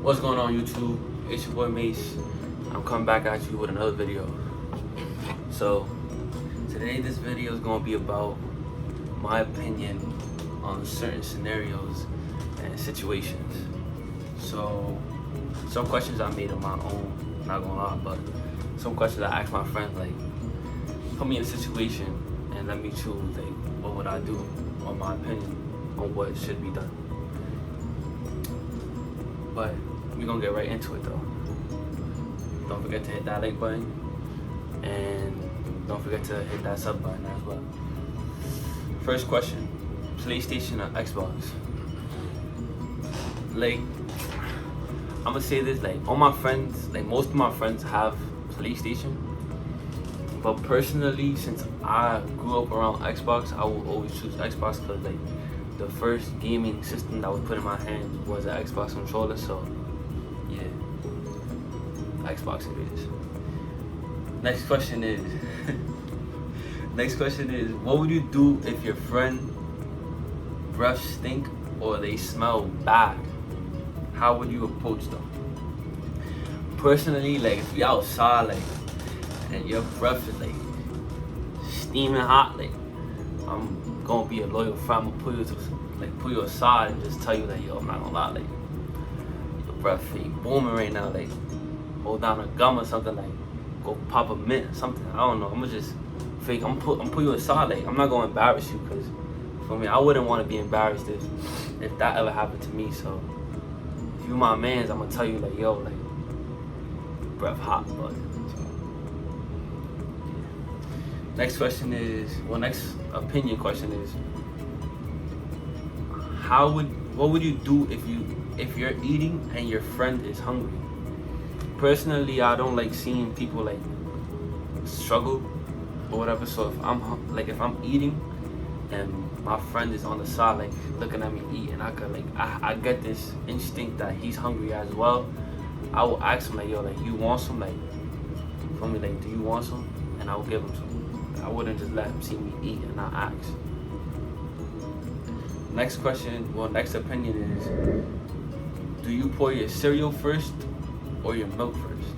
What's going on YouTube? It's your boy Mace. I'm coming back at you with another video. So today this video is going to be about my opinion on certain scenarios and situations. So some questions I made on my own, not gonna lie, but some questions I asked my friends, like, put me in a situation and let me choose, like, what would I do, or my opinion on what should be done. But we're gonna get right into it though. Don't forget to hit that like button and don't forget to hit that sub button as well. First question, PlayStation or Xbox? Like, I'm gonna say this, like, all my friends, like most of my friends have PlayStation, but personally, since I grew up around Xbox, I will always choose Xbox because, like, the first gaming system that was put in my hands was an Xbox controller, so yeah, Xbox it is. Next question is what would you do if your friend breath stink or they smell bad? How would you approach them? Personally, like, if we outside, like, and your breath is like steaming hot, like, I'm gonna be a loyal friend. I'm gonna pull you aside and just tell you that, yo, I'm not gonna lie, like, your breath ain't booming right now, like, hold down a gum or something, like, go pop a mint or something. I don't know. I'm gonna just fake. I'm pull you aside, like, I'm not gonna embarrass you, because for me, I wouldn't want to be embarrassed if that ever happened to me. So if you my mans, I'm gonna tell you, like, yo, like, breath hot, but. Next question is, next opinion question is, what would you do if you're eating and your friend is hungry? Personally, I don't like seeing people, like, struggle or whatever. So if I'm eating and my friend is on the side, like, looking at me eat, and I get this instinct that he's hungry as well, I will ask him, like, yo, like, you want some, like, for me, like, do you want some? And I will give him some. I wouldn't just let him see me eat and not ask. Next next opinion is, do you pour your cereal first or your milk first?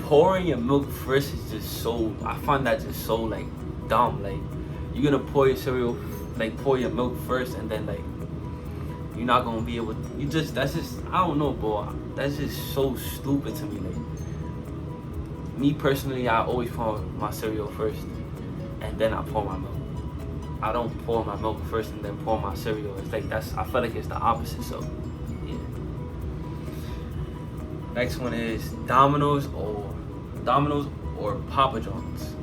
Pouring your milk first is just so, I find that just so, like, dumb. Like, you're gonna pour your cereal, like, pour your milk first, and then, like, you're not gonna be able, that's just, I don't know, bro. That's just so stupid to me. Like, me personally, I always pour my cereal first, and then I pour my milk. I don't pour my milk first and then pour my cereal. It's like, I feel like it's the opposite. So yeah. Next one is Domino's or Papa John's.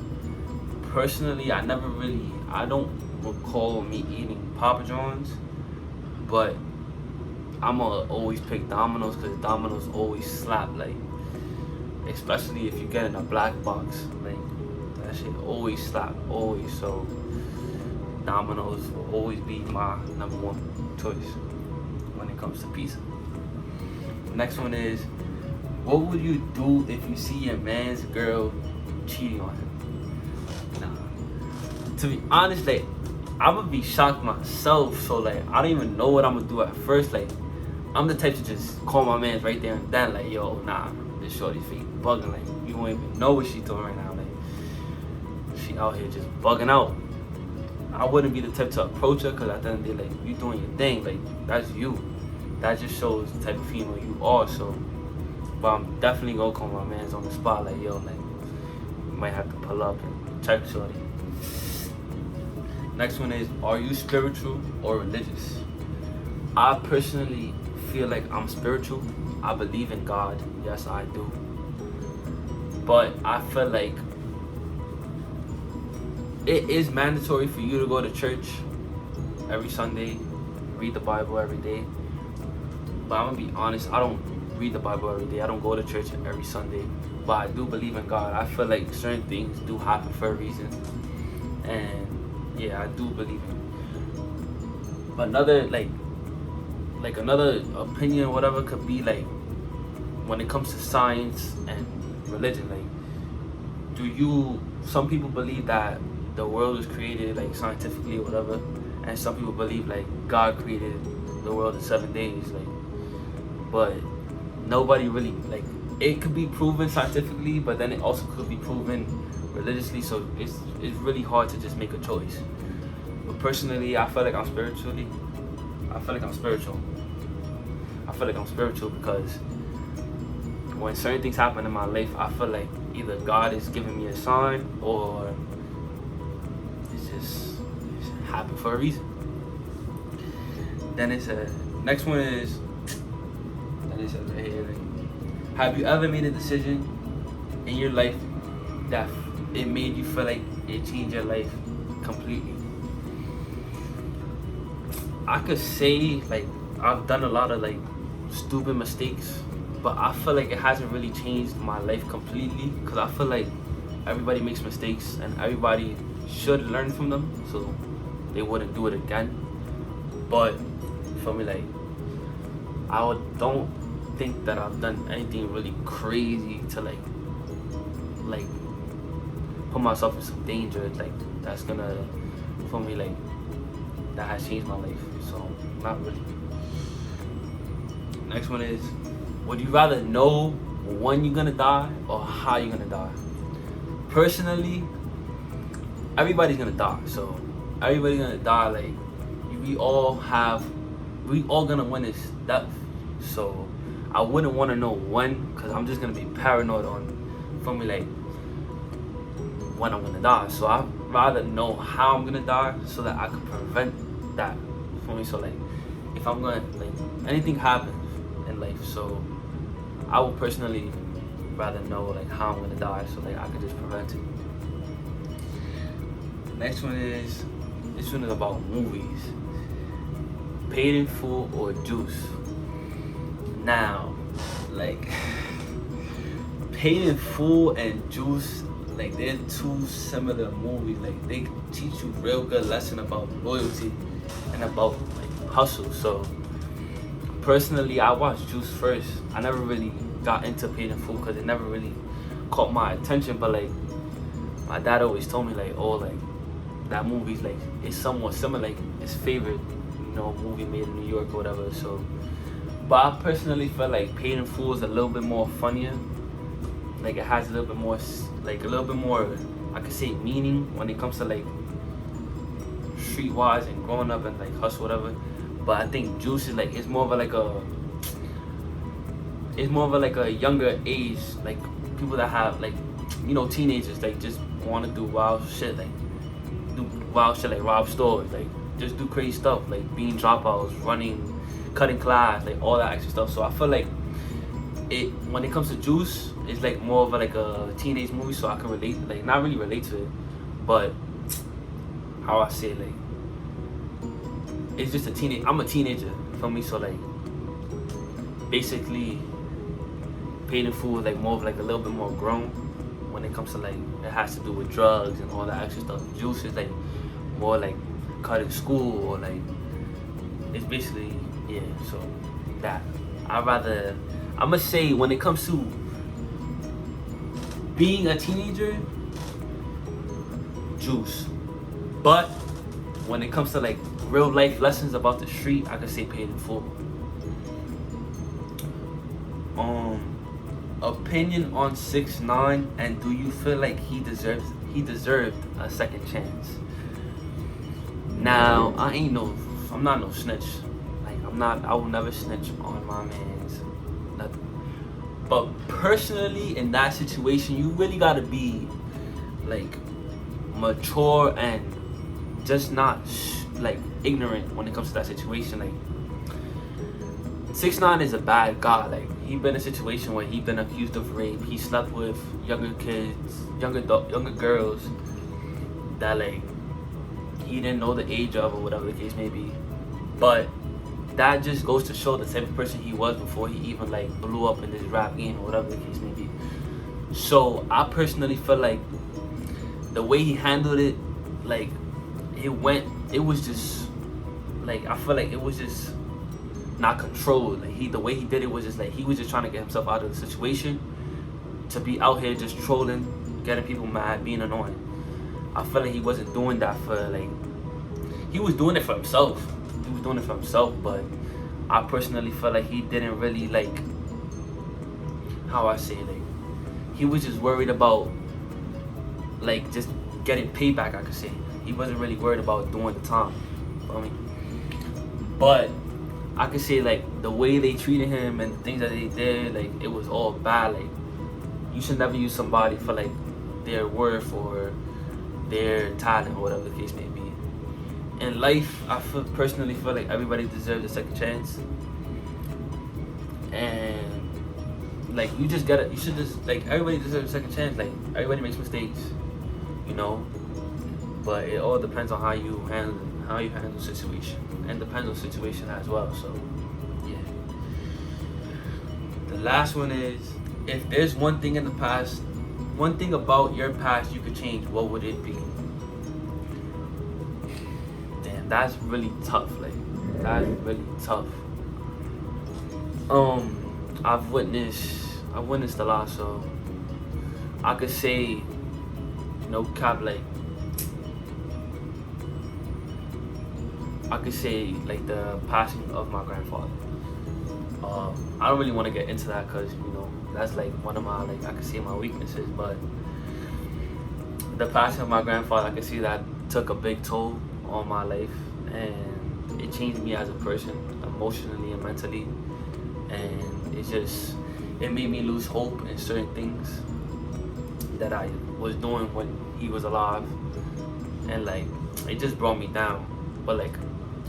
Personally, I don't recall me eating Papa John's, but I'ma always pick Domino's because Domino's always slap, like, especially if you get in a black box, like, that shit always slap, always. So Domino's will always be my number one choice when it comes to pizza. Next one is, what would you do if you see your man's girl cheating on him? Nah, to be honest, like, I'm gonna be shocked myself. So, like, I don't even know what I'm gonna do at first. Like, I'm the type to just call my man's right there and then, like, yo, nah, this shorty's feet bugging, like, you won't even know what she's doing right now, like, she out here just bugging out. I wouldn't be the type to approach her, because at the end of the day, like, you doing your thing, like, that's you. That just shows the type of female you are. So, but I'm definitely gonna call my mans on the spot, like, yo, like, you might have to pull up and check shorty. Next one is, are you spiritual or religious? I personally feel like I'm spiritual. I believe in God, yes, I do. But I feel like it is mandatory for you to go to church every Sunday, read the Bible every day. But I'm gonna be honest, I don't read the Bible every day. I don't go to church every Sunday. But I do believe in God. I feel like certain things do happen for a reason. And yeah, I do believe in it. Another, like another opinion or whatever could be, like, when it comes to science and religion, like, some people believe that the world was created, like, scientifically or whatever, and some people believe, like, God created the world in 7 days, like, but nobody really like. It could be proven scientifically, but then it also could be proven religiously. So it's really hard to just make a choice. But personally, I feel like I'm spiritually. I feel like I'm spiritual. I feel like I'm spiritual because when certain things happen in my life, I feel like either God is giving me a sign or it's happened for a reason. Then it says, next one is, then it says right here, like, have you ever made a decision in your life that it made you feel like it changed your life completely? I could say like I've done a lot of like stupid mistakes, but I feel like it hasn't really changed my life completely because I feel like everybody makes mistakes and everybody should learn from them so they wouldn't do it again. But for me, like don't think that I've done anything really crazy to like put myself in some danger like that's gonna, for me, like that has changed my life. So not really. Next one is, would you rather know when you're gonna die or how you're gonna die? Personally, everybody's gonna die. So everybody's gonna die. Like we all gonna win this death. So I wouldn't want to know when, because I'm just gonna be paranoid on, for me, like when I'm gonna die. So I'd rather know how I'm gonna die so that I could prevent that for me. So like if I'm gonna, like, anything happens in life, so I would personally rather know like how I'm gonna die so like I could just prevent it. Next one is, this one is about movies. Paid in full or juice? Now, like Paid in Full and Juice, like they're two similar movies. Like they teach you real good lesson about loyalty and about like hustle. So personally, I watched Juice first. I never really got into Paid in Full because it never really caught my attention. But like my dad always told me like, oh, like that movie's like it's somewhat similar, like his favorite, movie made in New York or whatever. So, but I personally feel like Paid in Full is a little bit more funnier. Like it has a little bit more, I could say, meaning when it comes to like streetwise and growing up and like hustle whatever. But I think Juice is like, it's more of like a younger age, like people that have like, teenagers, like just want to do wild shit, like rob stores, like just do crazy stuff, like being dropouts, running, cutting class, like all that extra stuff. So I feel like when it comes to Juice, it's like more of a teenage movie, so I can relate, like not really relate to it, but how I say it, like it's just I'm a teenager, for me. So like basically Paid in Full is like more of like a little bit more grown when it comes to like it has to do with drugs and all that extra stuff. Juice is like more like cutting school, or like it's basically, yeah. So that I'm gonna say when it comes to being a teenager, Juice. But when it comes to like real life lessons about the street, I could say Paid in Full. Opinion on 6ix9ine, and do you feel like he deserved a second chance? Now, I'm not no snitch. Like I will never snitch on my man's nothing. But personally, in that situation, you really gotta be like mature and just not like ignorant when it comes to that situation. Like 6ix9ine is a bad guy. Like he been in a situation where he been accused of rape. He slept with younger kids, younger girls that like he didn't know the age of, or whatever the case may be. But that just goes to show the type of person he was before he even like blew up in this rap game, or whatever the case may be. So I personally feel like the way he handled it, like it was just like, I feel like it was just not controlled. Like the way he did it was just like he was just trying to get himself out of the situation, to be out here just trolling, getting people mad, being annoying. I feel like he wasn't doing that for like, he was doing it for himself. But I personally felt like he didn't really like, how I say, like, he was just worried about like just getting payback, I could say. He wasn't really worried about doing the time. Feel me? But I could say like the way they treated him and the things that they did, like it was all bad. Like you should never use somebody for like their worth or their talent or whatever the case may be. In life, personally feel like everybody deserves a second chance. And like you should just like everybody deserves a second chance. Like everybody makes mistakes, you know. But it all depends on how you handle the situation, and depends on the situation as well. So yeah. The last one is, if there's one thing in the past, one thing about your past you could change, what would it be? Damn, that's really tough. Like that's really tough. I've witnessed a lot, so I could say no cap, like I could say like the passing of my grandfather. I don't really want to get into that because that's like one of my, like, I could say my weaknesses, but the passing of my grandfather, I could see that took a big toll on my life, and it changed me as a person, emotionally and mentally, and it made me lose hope in certain things that I was doing when he was alive, and like it just brought me down. But like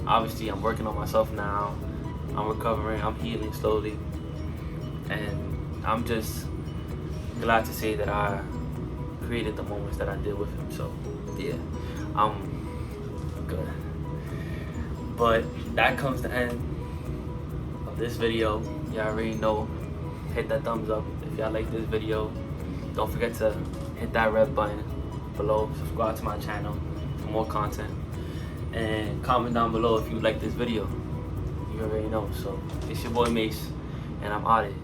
obviously I'm working on myself now, I'm recovering, I'm healing slowly, and I'm just glad to say that I created the moments that I did with him. So yeah, I'm good. But that comes to the end of this video. Y'all already know, hit that thumbs up if y'all like this video. Don't forget to hit that red button below, subscribe to my channel for more content, and comment down below if you like this video. You already know. So it's your boy Mace, and I'm out of here.